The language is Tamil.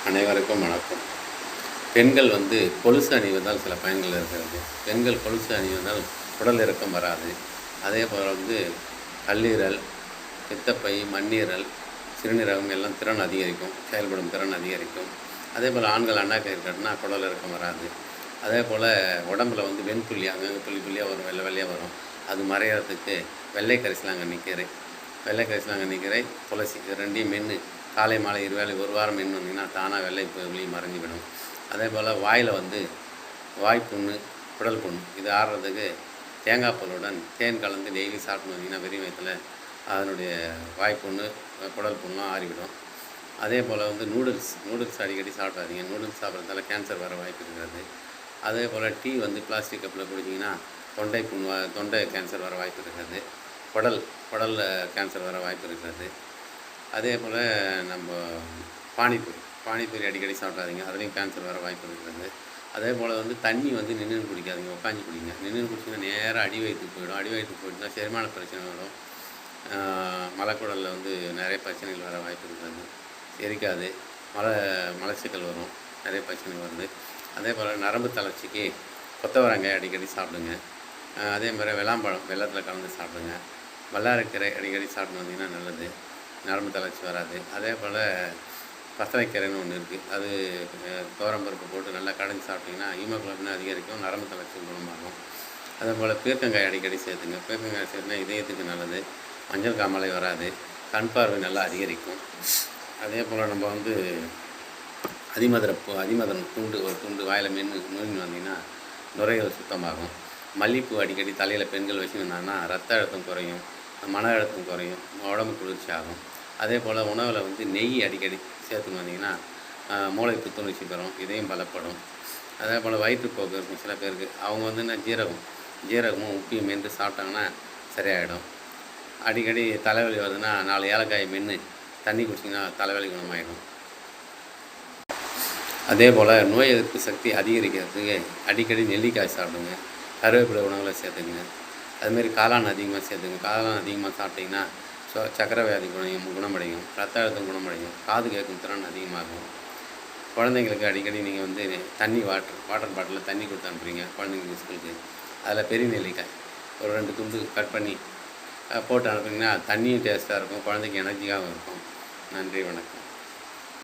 அனைவருக்கும் வணக்கம். பெண்கள் கொலுசு அணிவதால் சில பயன்கள் இருக்கிறது. பெண்கள் கொலுசு அணிவதால் குடல் இறக்கம் வராது. அதே போல் கல்லீரல், பித்தப்பை, மண்ணீரல், சிறுநீரகம் எல்லாம் திறன் அதிகரிக்கும், செயல்படும் திறன் அதிகரிக்கும். அதே போல் ஆண்கள் அண்ணாக்கயிறு கட்டினா குடல் இறக்கம் வராது. அதே போல் உடம்புல வெண்புள்ளி அங்கங்கே புள்ளி புள்ளியாக வரும், வெள்ளை வெள்ளையாக வரும். அது மறையிறதுக்கு வெள்ளை கரிசலாங்கண்ணி கீரை, துளசி இது ரெண்டையும் மென்று காலை மாலை இருவேளை ஒரு வாரம் மென்று வந்தீங்கன்னா தானாக வெள்ளை புள்ளி மறைஞ்சிவிடும். அதே போல் வாயில் வாய்ப்புண்ணு, குடல் புண்ணு இது ஆடுறதுக்கு தேங்காய் பாலுடன் தேன் கலந்து டெய்லி சாப்பிட்டு வந்தீங்கன்னா வெறும் வயிற்றில் அதனுடைய வாய்ப்புண்ணு, குடல் புண்ணுலாம் ஆறிவிடும். அதே போல் நூடுல்ஸ் அடிக்கடி சாப்பிடாதீங்க. நூடுல்ஸ் சாப்பிட்றதால கேன்சர் வர வாய்ப்பு இருக்கிறது. அதே போல் டீ பிளாஸ்டிக் கப்பில் குடிச்சிங்கன்னா தொண்டை கேன்சர் வர வாய்ப்பு இருக்கிறது. குடலில் கேன்சர் வர வாய்ப்பு இருக்கிறது. அதே போல் நம்ம பானிபூரி அடிக்கடி சாப்பிடாதீங்க, அதுலேயும் கேன்சர் வர வாய்ப்பு இருக்கிறது. அதே போல் தண்ணி நின்று குடிக்காதீங்க, உட்காந்து குடிங்க. நின்று குடிச்சிங்கன்னா நேராக அடி வயிற்றுக்கு போயிடும். அடி வயிற்றுக்கு போயிட்டுனா செரிமான பிரச்சனை வரும். மலைக்குடலில் நிறைய பிரச்சனைகள் வர வாய்ப்பு இருக்கிறது. எரிக்காது, மலச்சிக்கல் வரும், நிறைய பிரச்சனை வருது. அதே போல் நரம்பு தளர்ச்சிக்கு கொத்தவரங்காய் அடிக்கடி சாப்பிடுங்க. அதே மாதிரி வெள்ளாம்பழம் வெள்ளத்தில் கலந்து சாப்பிடுங்க. வல்லாரக்கீரை அடிக்கடி சாப்பிட்டு வந்தீங்கன்னா நல்லது, நரம்பு தளர்ச்சி வராது. அதே போல் பசலைக்கீரைன்னு ஒன்று இருக்குது, அது துவரம்பருப்பு போட்டு நல்லா கடைஞ்சி சாப்பிட்டிங்கன்னா ஹீமோகுளோபின் அதிகரிக்கும், நரம்பு தளர்ச்சி குணமாகும். அதே போல் பீர்க்கங்காய் அடிக்கடி சேர்த்துங்க. பீர்க்கங்காய் சேர்த்துனா இதயத்துக்கு நல்லது, மஞ்சள் காமாலை வராது, கண் பார்வை நல்லா அதிகரிக்கும். அதே போல் நம்ம அதிமதுரம் ஒரு துண்டு வாயில் மென்று வந்தீங்கன்னா நுரையீரல் சுத்தமாகும். மல்லிப்பூ அடிக்கடி தலையில் பெண்கள் வச்சுருந்தாங்கன்னா ரத்த அழுத்தம் குறையும், மன அழுத்தம் குறையும், உடம்பு குளிர்ச்சி ஆகும். அதே போல் உணவில் நெய் அடிக்கடி சேர்த்துன்னு வந்தீங்கன்னா மூளை புத்துணர்ச்சி பெறும், இதயம் பலப்படும். அதே போல் வயிற்றுப்போக்கு இருக்கும் சில பேருக்கு, அவங்க ஜீரகமும் உப்பியும் மென்று சாப்பிட்டாங்கன்னா சரியாயிடும். அடிக்கடி தலைவலி வருதுன்னா 4 ஏலக்காயை மென்று தண்ணி குடிச்சிங்கன்னா தலைவலி குணமாயிடும். அதே போல் நோய் எதிர்ப்பு சக்தி அதிகரிக்கிறதுக்கு அடிக்கடி நெல்லிக்காய் சாப்பிடுங்க, கருவேப்பிலை உணவுகளை சேர்த்துக்குங்க. அதுமாரி காளான் அதிகமாக சேர்த்துங்க. காளான் அதிகமாக சாப்பிட்டிங்கன்னா சக்கரை வியாதி குணமடையும், ரத்த அழுத்தம் குணமடையும், காது கேட்கும் திறன் அதிகமாகும். குழந்தைங்களுக்கு அடிக்கடி நீங்கள் தண்ணி வாட்டர் பாட்டிலில் தண்ணி கொடுத்து அனுப்புறீங்க குழந்தைங்களுக்கு ஸ்கூலுக்கு, அதில் பெரிய நெல்லிக்காய் ஒரு 2 துண்டு கட் பண்ணி போட்டு அனுப்புனீங்கன்னா தண்ணியும் டேஸ்ட்டாக இருக்கும், குழந்தைக்கு எனர்ஜியாகவும் இருக்கும். நன்றி, வணக்கம்.